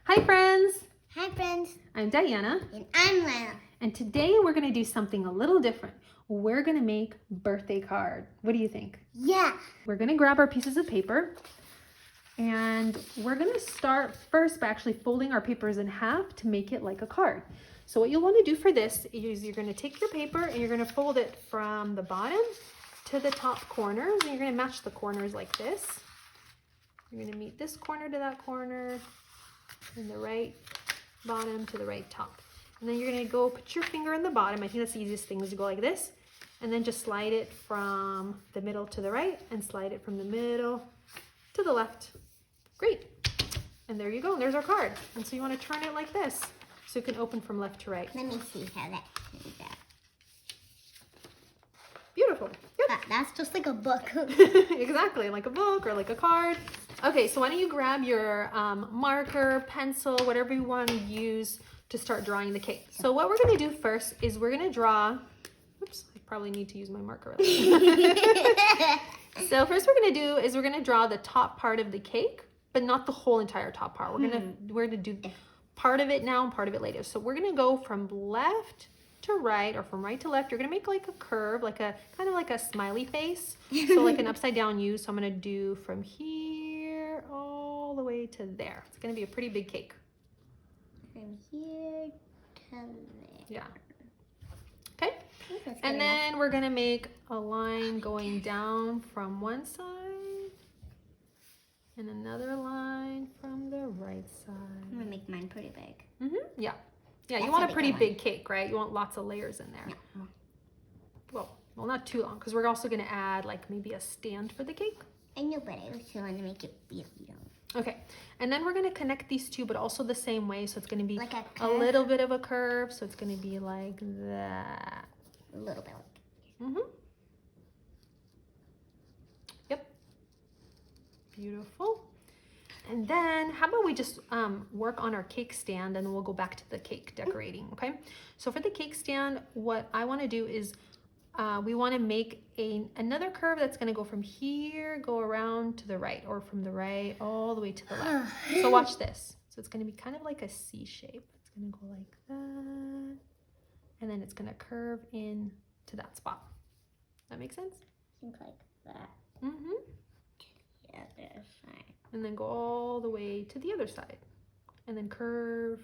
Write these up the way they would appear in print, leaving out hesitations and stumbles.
Hi friends! Hi friends, I'm Diana, and I'm Lana. and today we're going to do something a little different. We're going to make birthday card. What do you think? Yeah. We're going to grab our pieces of paper and we're going to start first by actually folding our papers in half to make it like a card. So what you'll want to do for this is you're going to take your paper and you're going to fold it from the bottom to the top corners, and you're going to match the corners like this. You're going to meet this corner to that corner, and the right bottom to the right top. And then you're going to go put your finger in the bottom. I think that's the easiest thing, is to go like this, and then just slide it from the middle to the right and slide it from the middle to the left. Great. And there you go. There's our card. And so you want to turn it like this so it can open from left to right. Let me see how that turns out. Beautiful. Yep. That's just like a book. Exactly, like a book or like a card. Okay, so why don't you grab your marker, pencil, whatever you want to use to start drawing the cake. So what we're going to do first is we're going to draw, oops, I probably need to use my marker. So first we're going to do is we're going to draw the top part of the cake, but not the whole entire top part. We're going to do part of it now and part of it later. So we're going to go from left to right, or from right to left. You're going to make like a curve, like a kind of like a smiley face. So like an upside down U. So I'm going to do from here all the way to there. It's going to be a pretty big cake. From here to there. Yeah. Okay. And then we're going to make a line going down from one side and another line from the right side. I'm going to make mine pretty big. Yeah. Yeah, you That's want a a pretty bigger big cake, right? You want lots of layers in there. Yeah. Well, not too long, because we're also going to add like maybe a stand for the cake. I know, but I also want to make it really long. Okay, and then we're going to connect these two, but also the same way. So it's going to be Like a little bit of a curve. So it's going to be like that. A little bit like Yep. Beautiful. And then how about we just work on our cake stand, and then we'll go back to the cake decorating, okay? So for the cake stand, what I want to do is we want to make another curve that's going to go from here, go around to the right, or from the right all the way to the left. So watch this. So it's going to be kind of like a C shape. It's going to go like that, and then it's going to curve in to that spot. That make sense? think like that. The other side. And then go all the way to the other side, and then curve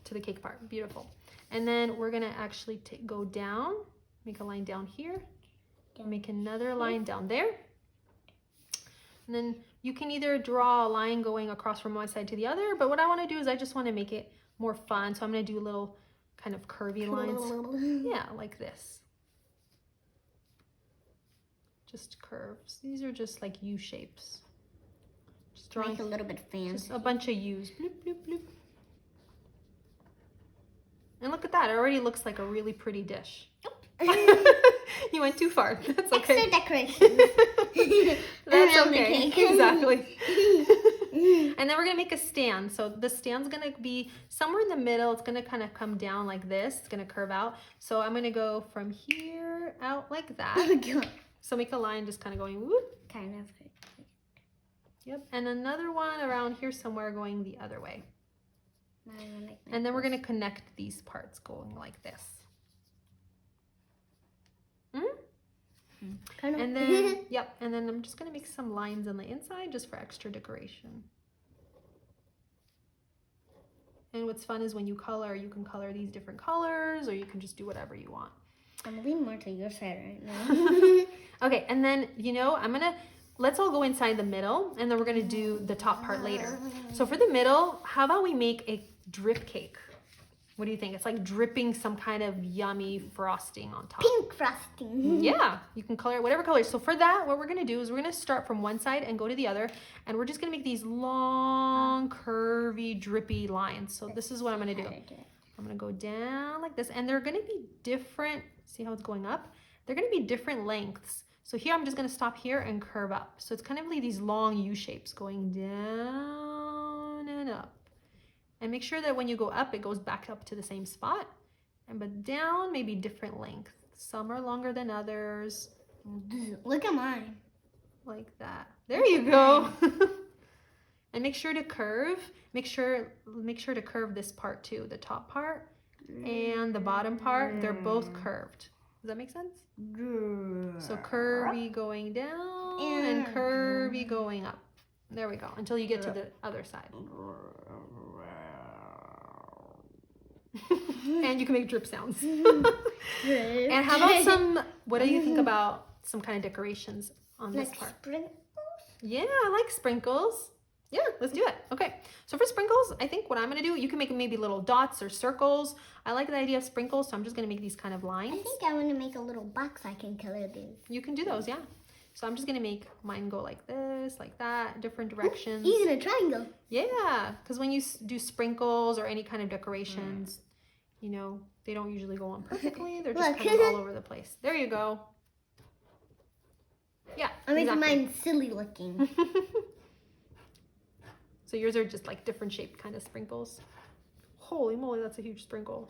to the cake part. Beautiful. And then we're gonna actually go down, make a line down here, make another line down there. And then you can either draw a line going across from one side to the other, but what I want to do is I just want to make it more fun. So I'm going to do little kind of curvy lines. Yeah, like this. Just curves. These are just like U shapes. Just drawing Make a little bit fancy. just a bunch of U's. Bloop, bloop, bloop. And look at that. It already looks like a really pretty dish. You went too far. That's okay. Extra decorations. That's Around the okay. cake. Exactly. And then we're going to make a stand. So the stand's going to be somewhere in the middle. It's going to kind of come down like this. It's going to curve out. So I'm going to go from here out like that. So make a line just kind of going whoop. Kind of. Yep. And another one around here somewhere going the other way. And then we're going to connect these parts going like this. And then, yep, and then I'm just going to make some lines on the inside just for extra decoration. And what's fun is when you color, you can color these different colors, or you can just do whatever you want. I'm leaning more to your side right now. Okay, and then, let's all go inside the middle, and then we're going to do the top part later. So for the middle, how about we make a drip cake? What do you think? It's like dripping some kind of yummy frosting on top. Pink frosting. Yeah, you can color it whatever color. So for that, what we're going to do is we're going to start from one side and go to the other. And we're just going to make these long, curvy, drippy lines. So this is what I'm going to do. I'm going to go down like this. And they're going to be different. See how it's going up? They're going to be different lengths. So here, I'm just going to stop here and curve up. So it's kind of like these long U shapes going down and up. And make sure that when you go up, it goes back up to the same spot. But down, maybe different length. Some are longer than others. Look at mine. Like that. There you go. And make sure to curve. Make sure to curve this part too, the top part and the bottom part. They're both curved. Does that make sense? So curvy going down and curvy going up. There we go, until you get to the other side. And you can make drip sounds. And how about what do you think about some kind of decorations on this part? Sprinkles? Yeah, I like sprinkles. Yeah, let's do it. Okay, so for sprinkles, I think what I'm gonna do, you can make maybe little dots or circles. I like the idea of sprinkles, so I'm just gonna make these kind of lines. I think I want to make a little box I can color these. You can do those, yeah. So I'm just gonna make mine go like this, like that, different directions. Even a triangle. Yeah, because when you do sprinkles or any kind of decorations, you know, they don't usually go on perfectly. They're just kind of all over the place. There you go. Yeah, I'm making mine silly looking. So yours are just like different shaped kind of sprinkles. Holy moly, that's a huge sprinkle.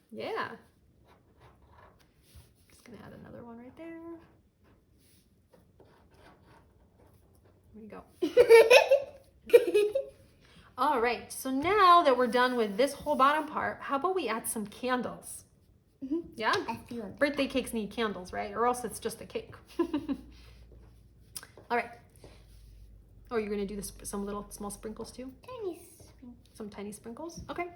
Yeah. Just gonna add another one right there. There you go. All right, so now that we're done with this whole bottom part, how about we add some candles? Yeah? I feel it. Birthday cakes need candles, right? Or else it's just a cake. All right. Oh, you're gonna do this, some little small sprinkles too? Tiny sprinkles. Some tiny sprinkles? Okay.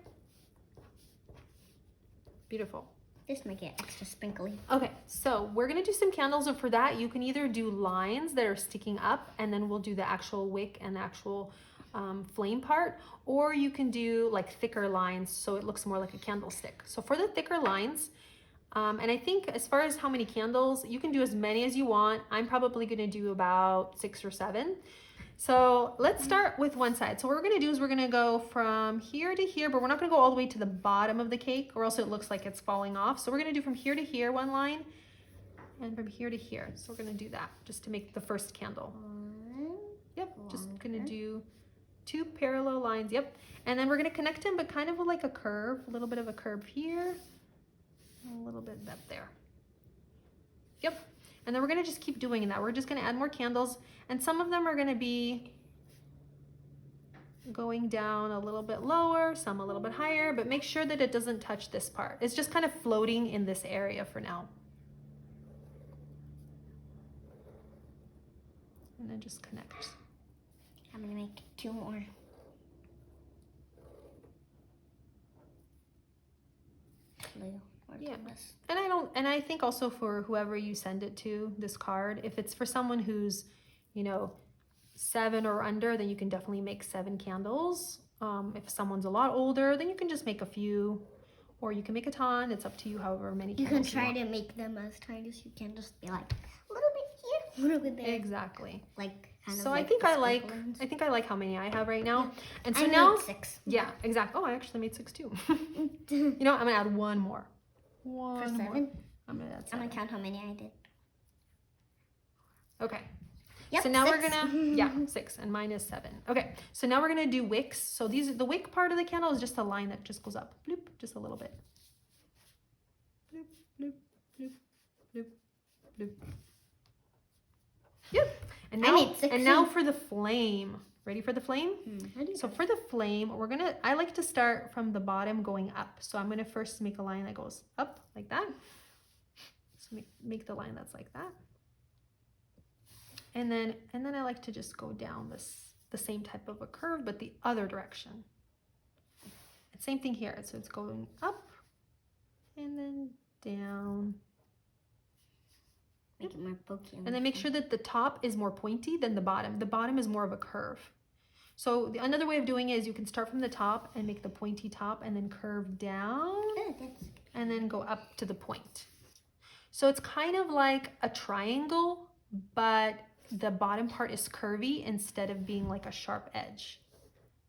Beautiful. This might get extra sprinkly. Okay, so we're gonna do some candles, and for that you can either do lines that are sticking up, and then we'll do the actual wick and the actual flame part, or you can do like thicker lines so it looks more like a candlestick. So for the thicker lines, and I think as far as how many candles, you can do as many as you want. I'm probably gonna do about 6 or 7. So let's start with one side. So what we're gonna do is we're gonna go from here to here, but we're not gonna go all the way to the bottom of the cake, or else it looks like it's falling off. So we're gonna do from here to here one line, and from here to here. So we're gonna do that just to make the first candle. Yep, just gonna do 2 parallel lines, yep. And then we're gonna connect them, but kind of like a curve, a little bit of a curve here, and a little bit up there. Yep. And then we're gonna just keep doing that. We're just gonna add more candles, and some of them are gonna be going down a little bit lower, some a little bit higher, but make sure that it doesn't touch this part. It's just kind of floating in this area for now. And then just connect. I'm gonna make 2 more. Blue. Yeah, and I think also for whoever you send it to, this card, if it's for someone who's, you know, 7 or under, then you can definitely make 7 candles. If someone's a lot older, then you can just make a few, or you can make a ton. It's up to you, however many you candles can try to make them as tiny as you can. Just be like a little bit here, a little bit there. Exactly. Like kind so of I think I like how many I have right now. Yeah. And so I now made 6. Yeah, exactly. Oh, I actually made 6 too. You know, I'm gonna add one more. For 7? More. I'm gonna add 7. I'm gonna count how many I did. Okay. Yep, so now 6. we're gonna 6, and mine is 7. Okay, so now we're gonna do wicks. So the wick part of the candle is just a line that just goes up, bloop, just a little bit. Bloop, bloop, bloop, bloop, bloop. Yep. And now, I made 6. And now for the flame. Ready for the flame? So that? for the flame, I like to start from the bottom going up. So I'm gonna first make a line that goes up like that. So make the line that's like that. And then I like to just go down the same type of a curve, but the other direction. And same thing here. So it's going up and then down. Make it more pokey. And then make sure that the top is more pointy than the bottom. The bottom is more of a curve. So another way of doing it is you can start from the top and make the pointy top and then curve down and then go up to the point. So it's kind of like a triangle, but the bottom part is curvy instead of being like a sharp edge.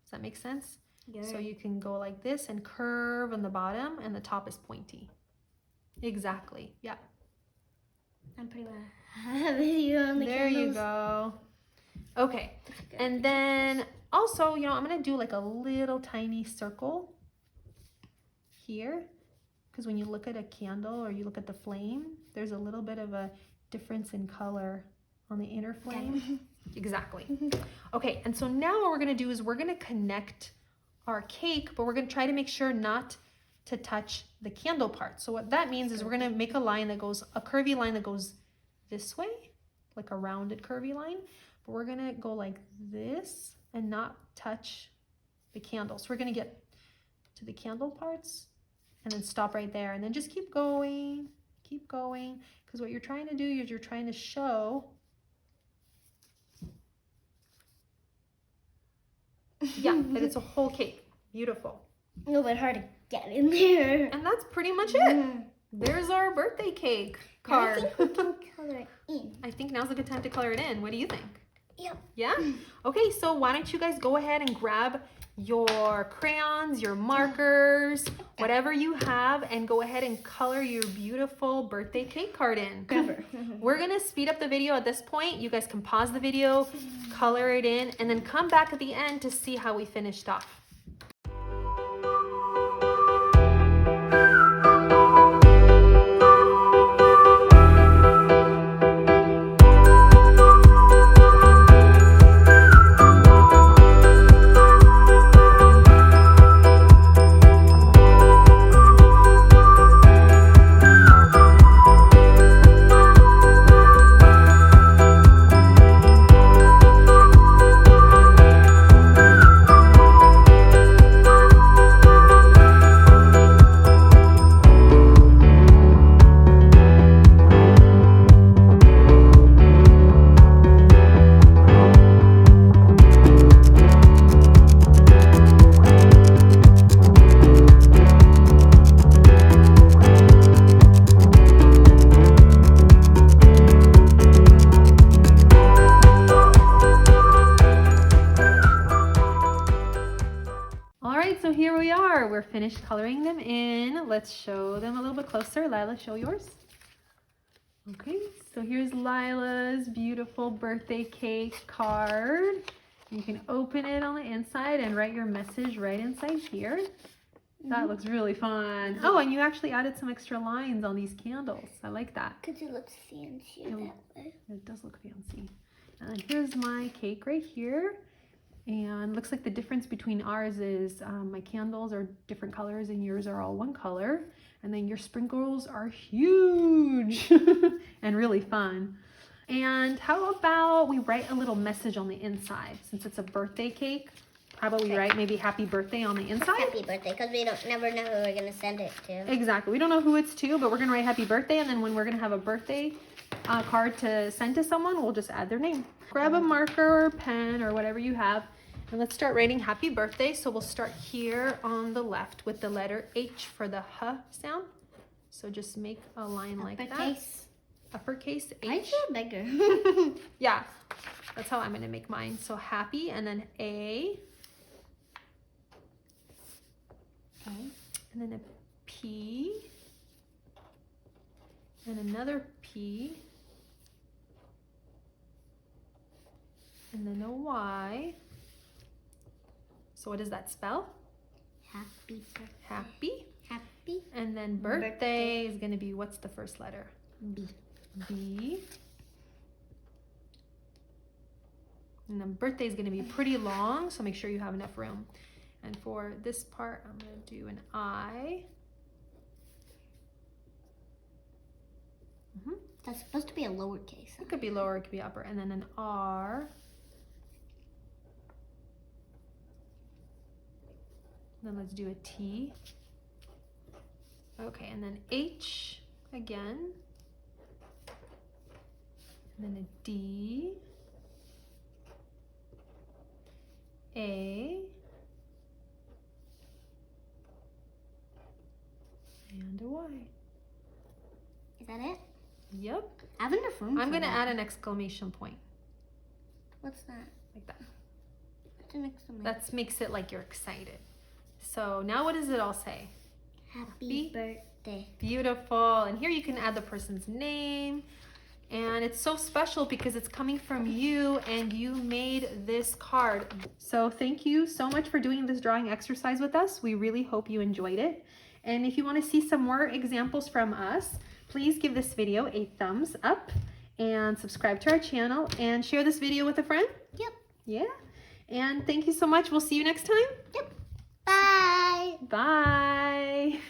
Does that make sense? Yeah. So you can go like this and curve on the bottom, and the top is pointy. Exactly. Yeah. I'm pretty well. I have a video on the There candles. you go. Okay. And then also, you know, I'm going to do like a little tiny circle here, because when you look at a candle or you look at the flame, there's a little bit of a difference in color on the inner flame. Exactly. Okay, and so now what we're gonna do is we're gonna connect our cake, but we're gonna try to make sure not to touch the candle part. So what that means is we're gonna make a line that goes, a curvy line that goes this way, like a rounded curvy line. But we're gonna go like this and not touch the candle. So we're gonna get to the candle parts and then stop right there and then just keep going, because what you're trying to do is you're trying to show, yeah, that it's a whole cake. Beautiful. A little bit hard to get in there. And that's pretty much it. There's our birthday cake card. I think we can color it in. I think now's a good time to color it in. What do you think? Yep. Yeah? Okay, so why don't you guys go ahead and grab your crayons, your markers, whatever you have, and go ahead and color your beautiful birthday cake card in. We're gonna speed up the video at this point. You guys can pause the video, color it in, and then come back at the end to see how we finished off. So here we are. We're finished coloring them in. Let's show them a little bit closer. Lila, show yours. Okay, so here's Lila's beautiful birthday cake card. You can open it on the inside and write your message right inside here. That looks really fun. Oh, and you actually added some extra lines on these candles. I like that. Because it looks fancier that way. It does look fancy. And here's my cake right here. And looks like the difference between ours is my candles are different colors and yours are all one color. And then your sprinkles are huge and really fun. And how about we write a little message on the inside? Since it's a birthday cake, how about we write maybe happy birthday on the inside? Happy birthday, because we don't never know who we're going to send it to. Exactly. We don't know who it's to, but we're going to write happy birthday. And then when we're going to have a birthday card to send to someone, we'll just add their name. Grab a marker or pen or whatever you have. And let's start writing happy birthday. So we'll start here on the left with the letter H for the H sound. So just make a line like that. Uppercase H. I feel bigger. Yeah, that's how I'm going to make mine. So happy, and then A. And then a P. And another P. And then a Y. So what does that spell? Happy birthday. Happy. Happy. And then birthday is going to be, what's the first letter? B. B. And then birthday is going to be pretty long, so make sure you have enough room. And for this part, I'm going to do an I. That's supposed to be a lowercase. It could be lower, it could be upper. And then an R. Then let's do a T. Okay, and then H again. And then a D. A. And a Y. Is that it? Yep. I have enough room. I'm going to add an exclamation point. What's that? Like that. What's an exclamation? That makes it like you're excited. So now what does it all say? Happy birthday. Beautiful. And here you can add the person's name. And it's so special because it's coming from you and you made this card. So thank you so much for doing this drawing exercise with us. We really hope you enjoyed it. And if you want to see some more examples from us, please give this video a thumbs up and subscribe to our channel and share this video with a friend. Yep. Yeah. And thank you so much. We'll see you next time. Yep. Bye. Bye.